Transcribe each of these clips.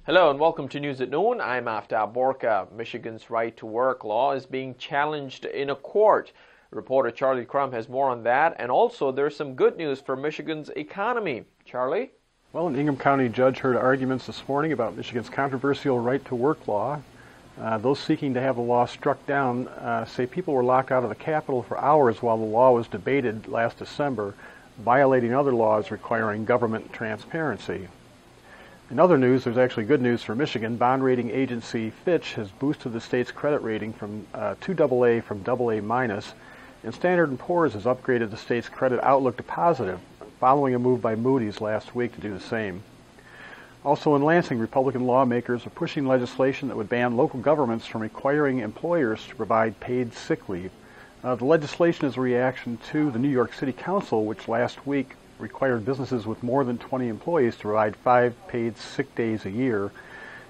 Hello and welcome to News at Noon. I'm Aftab Borka. Michigan's right-to-work law is being challenged in a court. Reporter Charlie Crum has more on that, and also there's some good news for Michigan's economy. Charlie? Well, an Ingham County judge heard arguments this morning about Michigan's controversial right-to-work law. Those seeking to have the law struck down say people were locked out of the Capitol for hours while the law was debated last December, violating other laws requiring government transparency. In other news, there's actually good news for Michigan. Bond rating agency Fitch has boosted the state's credit rating from to AA from AA-, and Standard & Poor's has upgraded the state's credit outlook to positive, following a move by Moody's last week to do the same. Also in Lansing, Republican lawmakers are pushing legislation that would ban local governments from requiring employers to provide paid sick leave. The legislation is a reaction to the New York City Council, which last week required businesses with more than 20 employees to provide 5 paid sick days a year.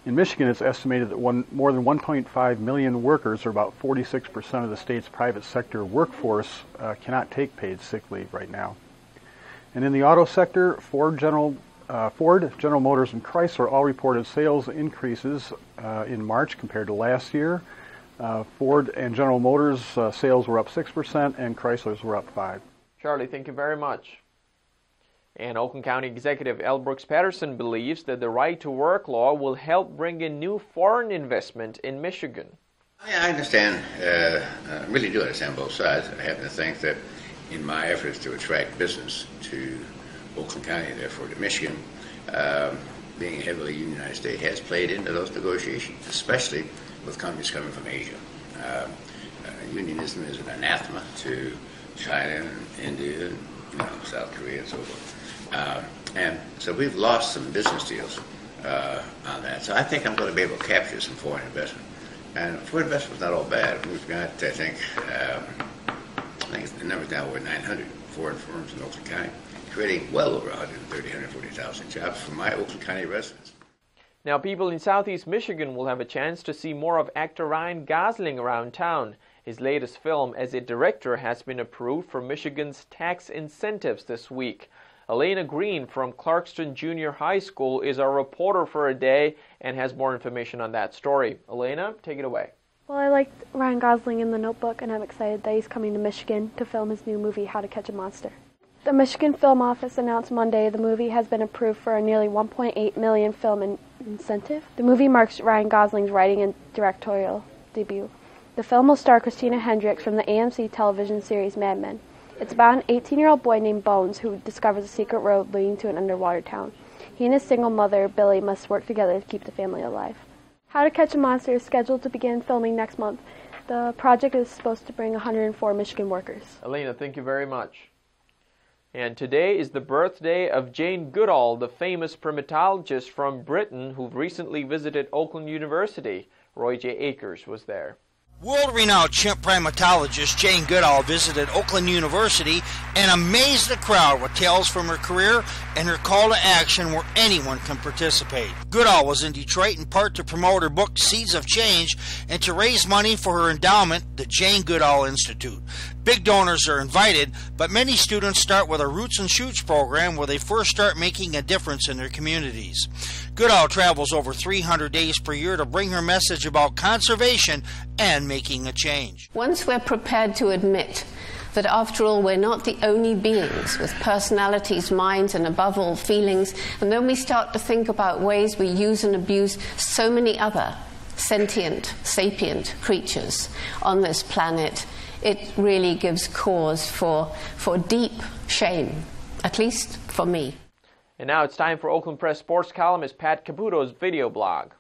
In Michigan, it's estimated that more than 1.5 million workers, or about 46% of the state's private sector workforce, cannot take paid sick leave right now. And in the auto sector, Ford, General Motors, and Chrysler all reported sales increases in March compared to last year. Ford and General Motors sales were up 6% and Chrysler's were up 5%. Charlie, thank you very much. And Oakland County Executive L. Brooks Patterson believes that the right-to-work law will help bring in new foreign investment in Michigan. I understand, really do understand both sides. I happen to think that in my efforts to attract business to Oakland County, therefore to Michigan, being a heavily unionized state has played into those negotiations, especially with companies coming from Asia. Unionism is an anathema to China and India and South Korea and so forth. And so we've lost some business deals on that. So I think I'm going to be able to capture some foreign investment. And foreign investment's not all bad. We've got, I think the number's now over 900 foreign firms in Oakland County, creating well over 140,000 jobs for my Oakland County residents. Now, people in southeast Michigan will have a chance to see more of actor Ryan Gosling around town. His latest film as a director has been approved for Michigan's tax incentives this week. Elena Green from Clarkston Junior High School is our reporter for a day and has more information on that story. Elena, take it away. Well, I liked Ryan Gosling in The Notebook, and I'm excited that he's coming to Michigan to film his new movie, How to Catch a Monster. The Michigan Film Office announced Monday the movie has been approved for a nearly $1.8 million film incentive. The movie marks Ryan Gosling's writing and directorial debut. The film will star Christina Hendricks from the AMC television series Mad Men. It's about an 18-year-old boy named Bones who discovers a secret road leading to an underwater town. He and his single mother, Billy, must work together to keep the family alive. How to Catch a Monster is scheduled to begin filming next month. The project is supposed to bring 104 Michigan workers. Elena, thank you very much. And today is the birthday of Jane Goodall, the famous primatologist from Britain who recently visited Oakland University. Roy J. Akers was there. World-renowned chimp primatologist Jane Goodall visited Oakland University and amazed the crowd with tales from her career and her call to action where anyone can participate. Goodall was in Detroit in part to promote her book Seeds of Change and to raise money for her endowment, the Jane Goodall Institute. Big donors are invited, but many students start with a Roots and Shoots program where they first start making a difference in their communities. Goodall travels over 300 days per year to bring her message about conservation and making a change. Once we're prepared to admit that after all we're not the only beings with personalities, minds, and above all feelings, and then we start to think about ways we use and abuse so many other sentient, sapient creatures on this planet, it really gives cause for deep shame, at least for me. And now it's time for Oakland Press sports columnist Pat Caputo's video blog.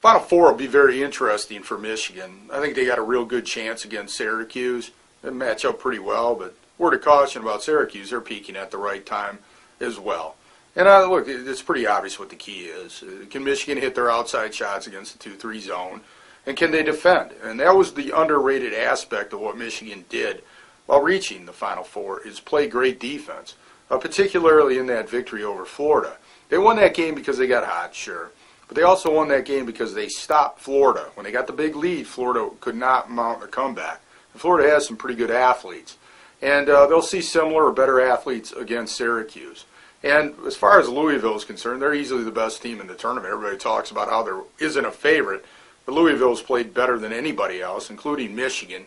Final Four will be very interesting for Michigan. I think they got a real good chance against Syracuse. They match up pretty well, but word of caution about Syracuse, they're peaking at the right time as well. And look, it's pretty obvious what the key is. Can Michigan hit their outside shots against the 2-3 zone? And can they defend? And that was the underrated aspect of what Michigan did while reaching the Final Four, is play great defense, particularly in that victory over Florida. They won that game because they got hot, sure. But they also won that game because they stopped Florida. When they got the big lead, Florida could not mount a comeback. And Florida has some pretty good athletes. And they'll see similar or better athletes against Syracuse. And as far as Louisville is concerned, they're easily the best team in the tournament. Everybody talks about how there isn't a favorite, but Louisville's played better than anybody else, including Michigan,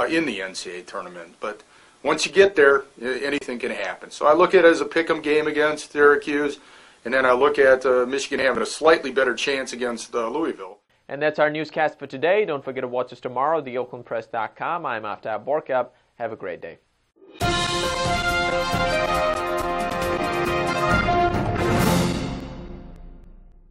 in the NCAA tournament. But once you get there, anything can happen. So I look at it as a pick'em game against Syracuse, and then I look at Michigan having a slightly better chance against Louisville. And that's our newscast for today. Don't forget to watch us tomorrow at theoaklandpress.com. I'm Aftab Borkab. Have a great day.